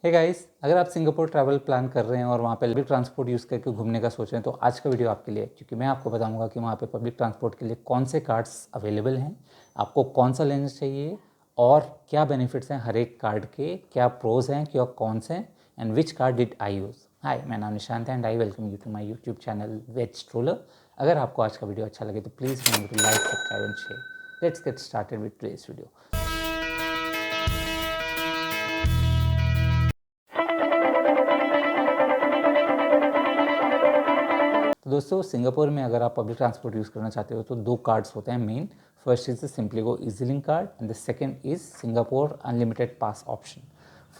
Hey guys, अगर आप Singapore travel plan कर रहे हैं और वहाँ पे पब्लिक ट्रांसपोर्ट यूज़ करके घूमने का सोच रहे हैं तो आज का वीडियो आपके लिए है, क्योंकि मैं आपको बताऊंगा कि वहाँ पे पब्लिक ट्रांसपोर्ट के लिए कौन से कार्ड्स अवेलेबल हैं, आपको कौन सा लेना चाहिए और क्या बेनिफिट्स हैं हर एक कार्ड के, क्या प्रोज हैं, क्या कॉन्स हैं and which card did I use. Hi, मेरा नाम निशांत है and I welcome you to my YouTube channel veg troller. अगर आपको आज का वीडियो अच्छा लगे तो please remember to like, subscribe and share. Let's get started with today's video. तो दोस्तों, सिंगापुर में अगर आप पब्लिक ट्रांसपोर्ट यूज़ करना चाहते हो तो दो कार्ड्स होते हैं main. First is the SimplyGo EZ Link card and the second is Singapore unlimited pass option.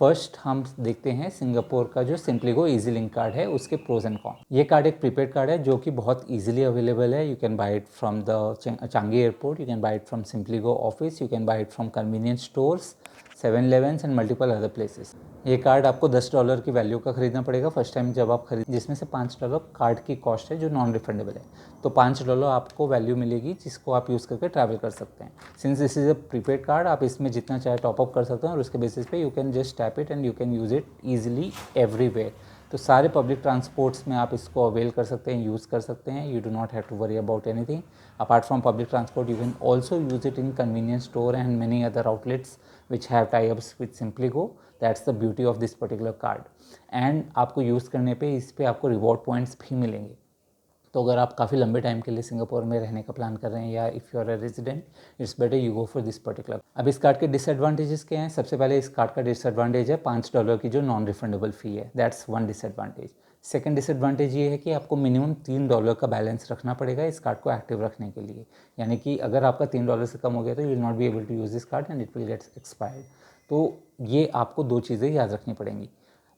First हम देखते हैं सिंगापुर का जो सिंप्लीगो इजीलिंक कार्ड है उसके प्रोज एंड कॉन। ये कार्ड एक प्रीपेड कार्ड है जो कि बहुत इजीली अवेलेबल है। You can buy it from the Changi airport, you can buy it from SimplyGo office, you can buy it from convenience stores, 7-Elevens and multiple other places. ये card आपको $10 की value का खरीदना पड़ेगा first time जब आप खरीद, जिसमें से $5 कार्ड की कॉस्ट है जो नॉन रिफंडेबल है। तो $5 आपको वैल्यू मिलेगी जिसको आप यूज़ करके ट्रैवल कर सकते हैं। Since this is a prepaid card, आप इसमें जितना चाहे टॉपअप कर सकते हैं और उसके बेसिस पे you can just tap it and you can use it easily everywhere. तो सारे पब्लिक ट्रांसपोर्ट्स में आप इसको अवेल कर सकते हैं, यूज़ कर सकते हैं। You do not have to worry about anything apart from public transport. You can also use it in convenience store and many other outlets which have tie-ups with SimplyGo. That's the beauty of this particular card. And आपको use करने पे इस पे आपको reward points भी मिलेंगे। तो अगर आप काफ़ी लंबे टाइम के लिए सिंगापुर में रहने का प्लान कर रहे हैं या if you are a resident, it's better you go for this particular. अब इस कार्ड के डिसएडवांटेजेस क्या हैं? सबसे पहले इस कार्ड का डिसएडवांटेज है $5 की जो नॉन रिफंडेबल फ़ी है। That's one disadvantage. Second disadvantage ये है कि आपको मिनिमम $3 का बैलेंस रखना पड़ेगा इस कार्ड को एक्टिव रखने के लिए। यानी कि अगर आपका $3 से कम हो गया तो you will not be able to use this card and it will get expired. तो ये आपको दो चीज़ें याद रखनी पड़ेंगी।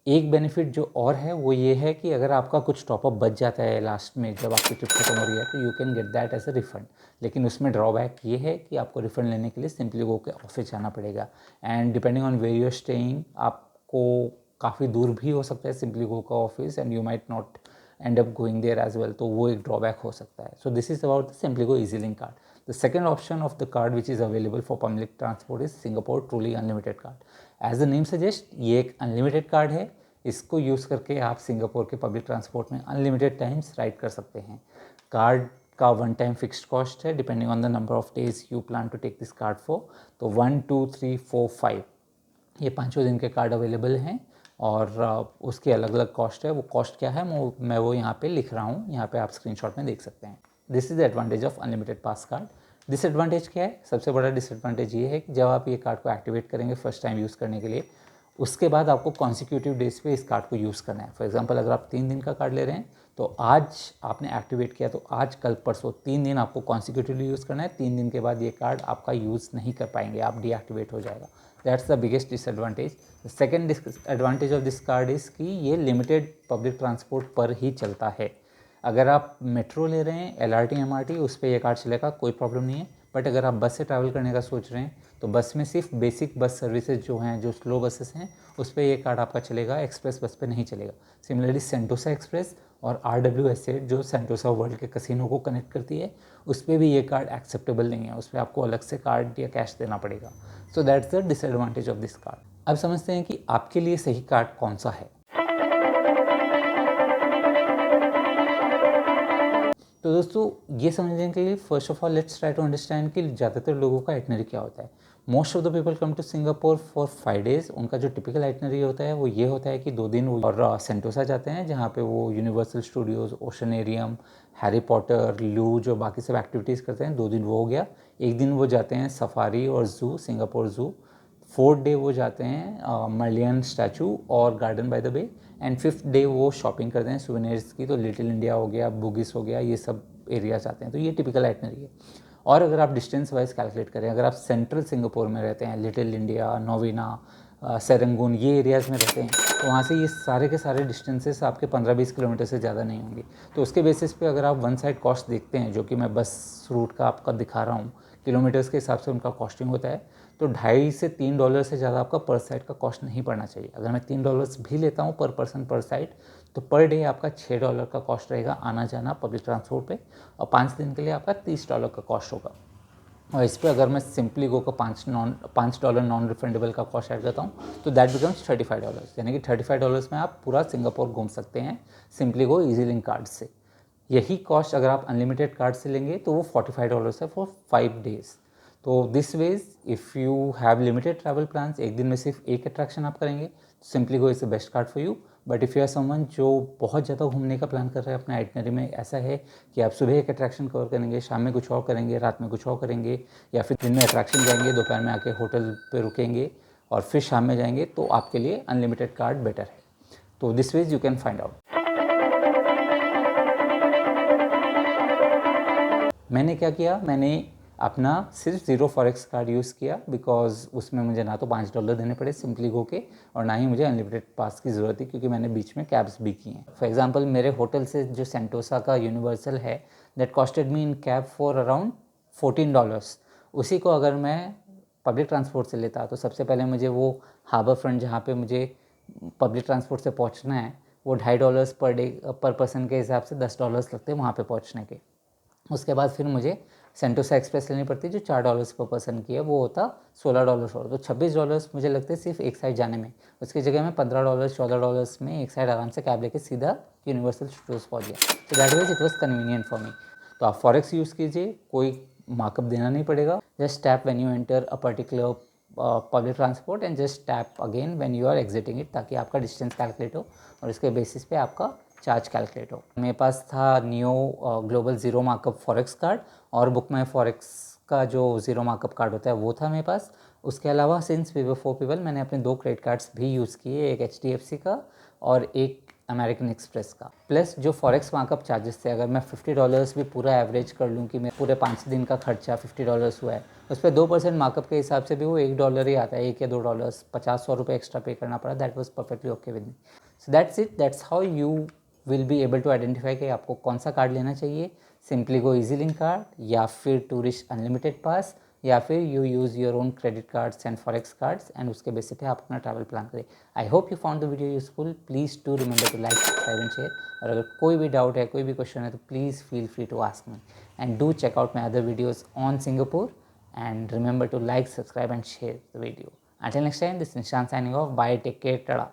एक बेनिफिट जो और है वो ये है कि अगर आपका कुछ टॉपअप बच जाता है लास्ट में जब आपकी ट्रिप खत्म हो रही है तो you can get that as a refund. लेकिन उसमें ड्रॉबैक ये है कि आपको रिफंड लेने के लिए सिंप्लीगो के ऑफिस जाना पड़ेगा and depending on where you are staying आपको काफ़ी दूर भी हो सकता है सिंप्लीगो का office and you might not end up going there as well. तो वो एक ड्रॉबैक हो सकता है। So this is about the SimplyGo EZ Link card. The second option of the card which is available for public transport is Singapore Truly Unlimited card. As the name suggests, ये एक unlimited card है। इसको use करके आप Singapore के public transport में unlimited times ride कर सकते हैं। कार्ड का वन टाइम फिक्स्ड कॉस्ट है depending on the number of days you plan to take this card for. तो 1, 2, 3, 4, 5 ये पाँचों दिन के कार्ड अवेलेबल हैं और उसकी अलग अलग कॉस्ट है। वो कॉस्ट क्या है मैं वो यहाँ पे लिख रहा हूँ, यहाँ पे आप स्क्रीनशॉट में देख सकते हैं। This is the advantage of unlimited pass card. Disadvantage क्या है? सबसे बड़ा डिसएडवांटेज ये है कि जब आप ये कार्ड को एक्टिवेट करेंगे फर्स्ट टाइम यूज़ करने के लिए, उसके बाद आपको कॉन्सिक्यूटिव डेज पे इस कार्ड को यूज़ करना है। फॉर एग्जांपल, अगर आप 3 दिन का कार्ड ले रहे हैं तो आज आपने एक्टिवेट किया तो आज, कल, परसों 3 दिन आपको कॉन्सिक्यूटिवली यूज़ करना है। 3 दिन के बाद ये कार्ड आपका यूज़ नहीं कर पाएंगे, आप डीएक्टिवेट हो जाएगा। That's the biggest disadvantage. The second advantage of this card is कि ये लिमिटेड पब्लिक ट्रांसपोर्ट पर ही चलता है। अगर आप मेट्रो ले रहे हैं, LRT MRT, उस पर यह कार्ड चलेगा, कोई प्रॉब्लम नहीं है। बट अगर आप बस से ट्रैवल करने का सोच रहे हैं तो बस में सिर्फ बेसिक बस सर्विसेज जो हैं, जो स्लो बसेस हैं, उस पर ये कार्ड आपका चलेगा, एक्सप्रेस बस पे नहीं चलेगा। सिमिलरली सेंटोसा एक्सप्रेस और RWS8 जो सेंटोसा वर्ल्ड के कसिनो को कनेक्ट करती है, उस पर भी ये कार्ड एक्सेप्टेबल नहीं है, उस पर आपको अलग से कार्ड या कैश देना पड़ेगा। So that's the disadvantage of this card. अब समझते हैं कि आपके लिए सही कार्ड कौन सा है। तो दोस्तों, ये समझने के लिए first of all let's try to understand कि ज़्यादातर लोगों का आइटनरी क्या होता है। Most of the people come to Singapore for 5 days. उनका जो टिपिकल आइटनरी होता है वो ये होता है कि 2 दिन वो और सेंटोसा जाते हैं जहाँ पे वो यूनिवर्सल स्टूडियोज़, ओशनेरियम, हैरी पॉटर, लू, जो बाकी सब एक्टिविटीज़ करते हैं, 2 दिन वो हो गया। एक दिन वो जाते हैं सफारी और zoo, Singapore zoo. 4th day वो जाते हैं मर्लियन स्टैचू और garden by the bay. And 5th day वो शॉपिंग करते हैं सुवेनियर्स की, तो लिटिल इंडिया हो गया, बुगिस हो गया, ये सब एरियाज आते हैं। तो ये टिपिकल आइटनरी है। और अगर आप डिस्टेंस वाइज कैलकुलेट करें, अगर आप सेंट्रल सिंगापुर में रहते हैं, लिटिल इंडिया, नोवेना, सेरेंगून, ये एरियाज़ में रहते हैं, तो वहाँ से ये सारे के सारे डिस्टेंसेस आपके 15-20 किलोमीटर से ज़्यादा नहीं होंगे। तो उसके बेसिस पे अगर आप वन साइड कॉस्ट देखते हैं, जो कि मैं बस रूट का आपका दिखा रहा हूँ, किलोमीटर्स के हिसाब से उनका कॉस्टिंग होता है, तो $2.5 से $3 से ज़्यादा आपका पर साइड का कॉस्ट नहीं पड़ना चाहिए। अगर मैं $3 भी लेता हूँ पर पर्सन पर साइड, तो पर डे आपका $6 का कॉस्ट रहेगा आना जाना पब्लिक ट्रांसपोर्ट पे, और 5 दिन के लिए आपका $30 का कॉस्ट होगा। और इस पर अगर मैं सिंपली गो का $5 नॉन रिफंडेबल का कॉस्ट ऐड करता हूँ तो दैट बिकम्स $35, यानी कि $35 में आप पूरा सिंगापुर घूम सकते हैं simply go easy link card से। यही कॉस्ट अगर आप अनलिमिटेड कार्ड से लेंगे तो वो $45 है फॉर 5 डेज। तो this ways if you have limited travel plans, एक दिन में सिर्फ एक अट्रैक्शन आप करेंगे, simply go is the best card for you. But if you are someone जो बहुत ज़्यादा घूमने का प्लान कर रहे हैं अपने आइटनरी में, ऐसा है कि आप सुबह एक अट्रैक्शन कवर करेंगे, शाम में कुछ और करेंगे, रात में कुछ और करेंगे, या फिर दिन में अट्रैक्शन जाएंगे, दोपहर में आके होटल पे रुकेंगे और फिर शाम में जाएंगे, तो आपके लिए अनलिमिटेड कार्ड बेटर है। तो this ways you can find out. मैंने क्या किया, मैंने अपना सिर्फ ज़ीरो फॉरेक्स कार्ड यूज़ किया बिकॉज उसमें मुझे ना तो $5 देने पड़े सिंपली गो के, और ना ही मुझे अनलिमिटेड पास की ज़रूरत थी, क्योंकि मैंने बीच में कैब्स भी की हैं। फॉर एग्जांपल मेरे होटल से जो सेंटोसा का यूनिवर्सल है, that costed me in cab for around $14। उसी को अगर मैं पब्लिक ट्रांसपोर्ट से लेता तो सबसे पहले मुझे वो हार्बर फ्रंट जहाँ पे मुझे पब्लिक ट्रांसपोर्ट से पहुँचना है, वो $2.5 पर डे पर पर्सन के हिसाब से $10 लगते हैं वहाँ पे पहुँचने के। उसके बाद फिर मुझे सेंटोसा एक्सप्रेस लेनी पड़ती है जो $4 पर पर्सन की है, वो होता $16 और, तो $26 मुझे लगते हैं सिर्फ एक साइड जाने में। उसकी जगह मैं $15 $14 में एक साइड आराम से कैब लेके सीधा यूनिवर्सल स्टूडियोज़ पहुँच गया। तो that was it was convenient for me. तो आप फॉरेक्स यूज़ कीजिए, कोई मार्कअप देना नहीं पड़ेगा, just tap when you enter a particular public transport and just tap again when you are exiting it, ताकि आपका डिस्टेंस कैलकुलेट हो और इसके बेसिस पे आपका चार्ज कैलकुलेट हो। मेरे पास था neo global zero markup forex card, और बुक माई फॉरेक्स का जो ज़ीरो मार्कअप कार्ड होता है वो था मेरे पास। उसके अलावा सिंस वी वर 4 पीपल, मैंने अपने 2 क्रेडिट कार्ड्स भी यूज़ किए, एक HDFC का और एक अमेरिकन एक्सप्रेस का। प्लस जो फॉरेक्स मार्कअप चार्जेस थे, अगर मैं $50 भी पूरा एवरेज कर लूँ कि मेरे पूरे 5 दिन का खर्चा $50 हुआ है, उस पर 2% मार्कअप के हिसाब से भी वो $1 ही आता है, 1 या $2, 50-100 रुपये एक्स्ट्रा पे करना पड़ा। That was perfectly okay with me. So that's it, that's how you will be able to identify कि आपको कौन सा कार्ड लेना चाहिए, simply go easy link card या फिर टूरिस्ट अनलिमिटेड पास, या फिर you use your own credit cards and forex cards, and उसके बेसिस पे आप अपना ट्रैवल प्लान करें। I hope you found the video useful. Please to remember to like, subscribe and share. और अगर कोई भी डाउट है, कोई भी क्वेश्चन है, तो please feel free to ask me, and do check out my other videos on Singapore, and remember to like, subscribe and share the video. Until next time, this is Nishan signing off. Bye, take care, tada.